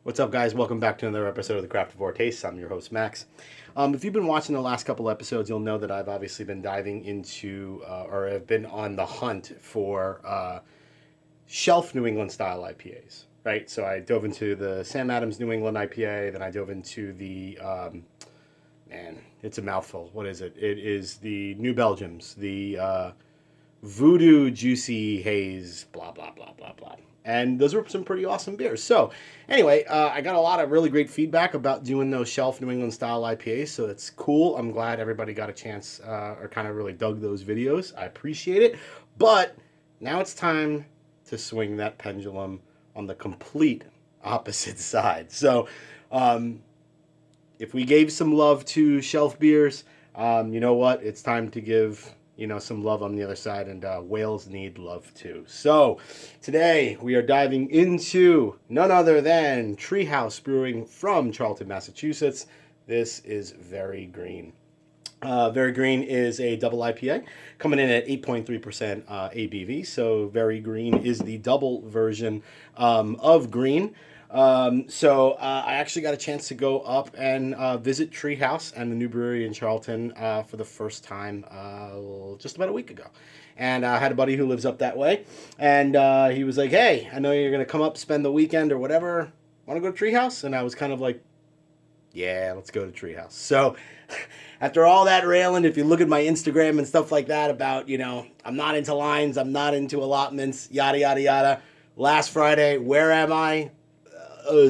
What's up, guys? Welcome back to another episode of the Craftavore Tastes. I'm your host, Max. If you've been watching the last couple episodes, you'll know that I've obviously been diving into, or have been on the hunt for shelf New England style IPAs, right? So I dove into the Sam Adams New England IPA, then I dove into the, man, it's a mouthful. What is it? It is the New Belgiums, the Voodoo Juicy Haze, blah, blah, blah, blah, blah. And those were some pretty awesome beers. So, anyway, I got a lot of really great feedback about doing those shelf New England style IPAs. So, it's cool. I'm glad everybody got a chance or kind of really dug those videos. I appreciate it. But now it's time to swing that pendulum on the complete opposite side. So, if we gave some love to shelf beers, you know what? It's time to give some love on the other side, and whales need love too. So today we are diving into none other than Treehouse Brewing from Charlton, Massachusetts. This is Very Green. Very Green is a double IPA coming in at 8.3% ABV. So Very Green is the double version of green. I actually got a chance to go up and visit Treehouse and the new brewery in Charlton for the first time just about a week ago. And I had a buddy who lives up that way. And he was like, hey, I know you're going to come up, spend the weekend or whatever. Want to go to Treehouse? And I was kind of like, yeah, let's go to Treehouse. So after all that railing, if you look at my Instagram and stuff like that about, I'm not into lines, I'm not into allotments, yada, yada, yada. Last Friday, where am I? A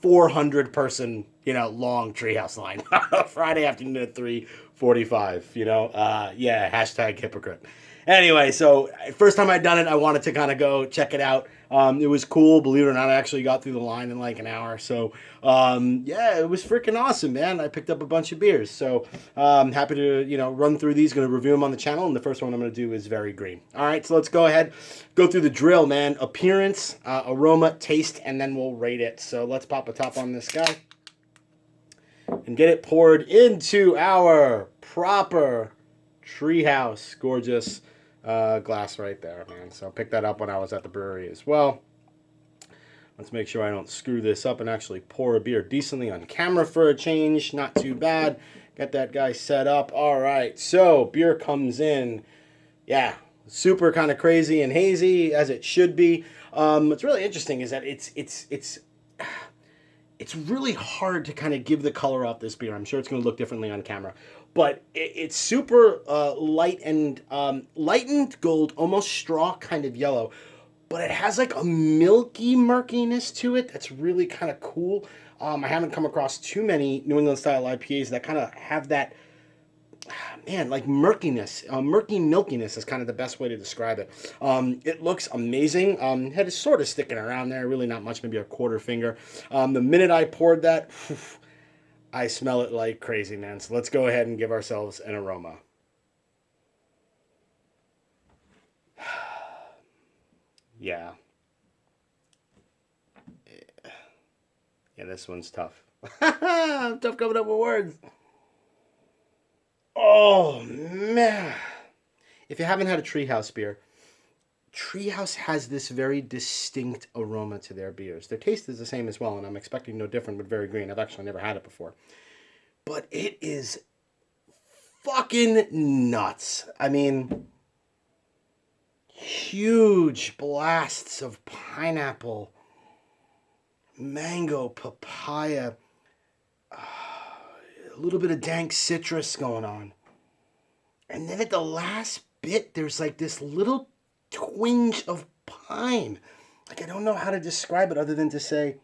400 person, long Treehouse line. Friday afternoon at 3:45, yeah, hashtag hypocrite. Anyway, so first time I'd done it, I wanted to kind of go check it out. It was cool, believe it or not. I actually got through the line in like an hour. So, yeah, it was freaking awesome, man. I picked up a bunch of beers. So, happy to, run through these. Going to review them on the channel. And the first one I'm going to do is Very Green. All right, so let's go ahead, go through the drill, man. Appearance, aroma, taste, and then we'll rate it. So let's pop a top on this guy and get it poured into our proper Treehouse. Gorgeous glass right there, man. So I picked that up when I was at the brewery as well. Let's make sure I don't screw this up and actually pour a beer decently on camera for a change. Not too bad. Got that guy set up. All right, so beer comes in. Yeah, super kind of crazy and hazy as it should be. What's really interesting is that it's really hard to kind of give the color off this beer. I'm sure it's going to look differently on camera. But it's super light and lightened gold, almost straw kind of yellow. But it has like a milky murkiness to it that's really kind of cool. I haven't come across too many New England style IPAs that kind of have that, man, like murkiness. Murky milkiness is kind of the best way to describe it. It looks amazing. Head is sort of sticking around there, really not much, maybe a quarter finger. The minute I poured that, I smell it like crazy, man. So let's go ahead and give ourselves an aroma. Yeah. Yeah, this one's tough. I'm tough coming up with words. Oh, man. If you haven't had a Treehouse beer, Treehouse has this very distinct aroma to their beers. Their taste is the same as well, and I'm expecting no different with Very Green. I've actually never had it before. But it is fucking nuts. I mean, huge blasts of pineapple, mango, papaya, a little bit of dank citrus going on. And then at the last bit, there's like this little twinge of pine. Like, I don't know how to describe it other than to say,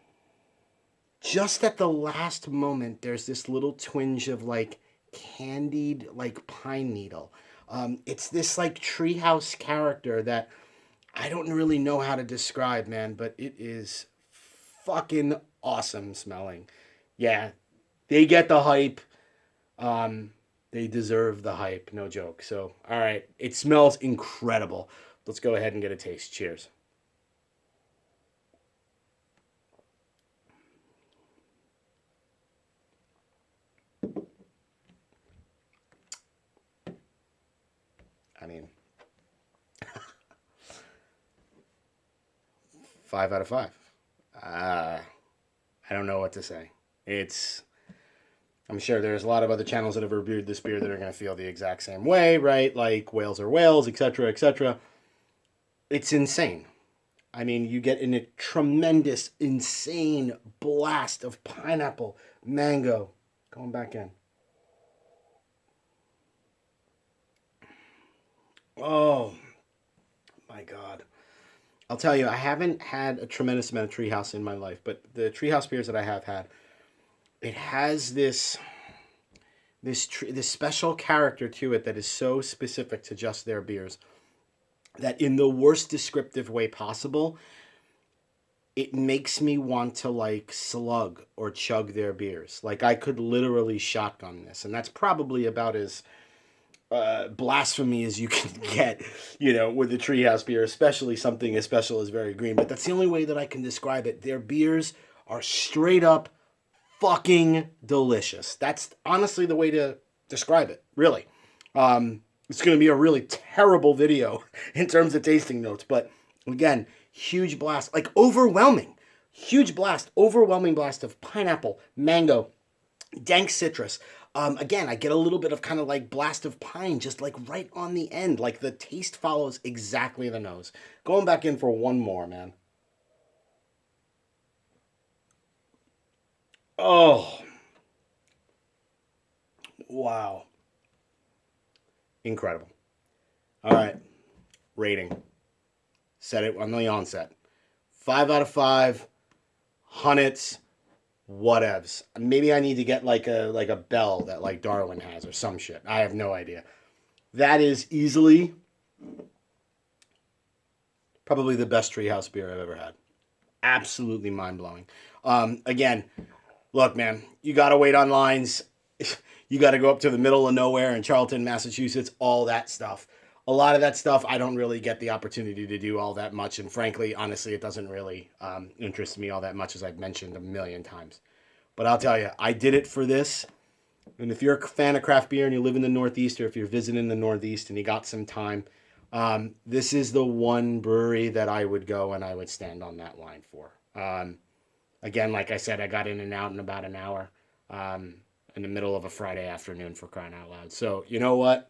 just at the last moment, there's this little twinge of like candied, like pine needle. It's this like Treehouse character that I don't really know how to describe, man, but it is fucking awesome smelling. Yeah, they get the hype. They deserve the hype, no joke. So, all right, it smells incredible. Let's go ahead and get a taste. Cheers. I mean, 5 out of 5. I don't know what to say. I'm sure there's a lot of other channels that have reviewed this beer that are going to feel the exact same way, right? Like whales are whales, etc., etc. It's insane. I mean, you get in a tremendous, insane blast of pineapple, mango. Going back in. Oh, my God. I'll tell you, I haven't had a tremendous amount of Treehouse in my life, but the Treehouse beers that I have had, it has this special character to it that is so specific to just their beers that in the worst descriptive way possible, it makes me want to like slug or chug their beers. Like I could literally shotgun this, and that's probably about as blasphemy as you can get, with the Treehouse beer, especially something as special as Very Green. But that's the only way that I can describe it. Their beers are straight up fucking delicious. That's honestly the way to describe it, really. It's going to be a really terrible video in terms of tasting notes, but again, huge blast, like overwhelming blast of pineapple, mango, dank citrus. Again, I get a little bit of kind of like blast of pine, just like right on the end. Like the taste follows exactly the nose. Going back in for one more, man. Oh, wow. Incredible. All right. Rating. Said it on the onset. 5 out of 5. Hunets. Whatevs. Maybe I need to get like a bell that like Darwin has or some shit. I have no idea. That is easily probably the best Treehouse beer I've ever had. Absolutely mind-blowing. Again, look, man, you got to wait on lines. You got to go up to the middle of nowhere in Charlton, Massachusetts, all that stuff. A lot of that stuff, I don't really get the opportunity to do all that much. And frankly, honestly, it doesn't really interest me all that much, as I've mentioned a million times. But I'll tell you, I did it for this. And if you're a fan of craft beer and you live in the Northeast, or if you're visiting the Northeast and you got some time, this is the one brewery that I would go and I would stand on that line for. Again, like I said, I got in and out in about an hour in the middle of a Friday afternoon, for crying out loud. So, you know what?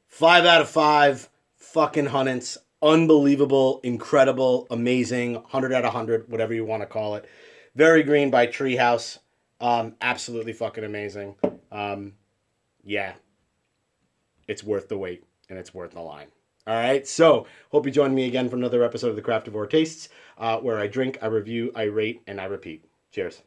5 out of 5 fucking Hunets. Unbelievable, incredible, amazing, 100 out of 100, whatever you want to call it. Very Green by Treehouse. Absolutely fucking amazing. Yeah, it's worth the wait and it's worth the line. All right, so hope you join me again for another episode of the Craftavore Tastes, where I drink, I review, I rate, and I repeat. Cheers.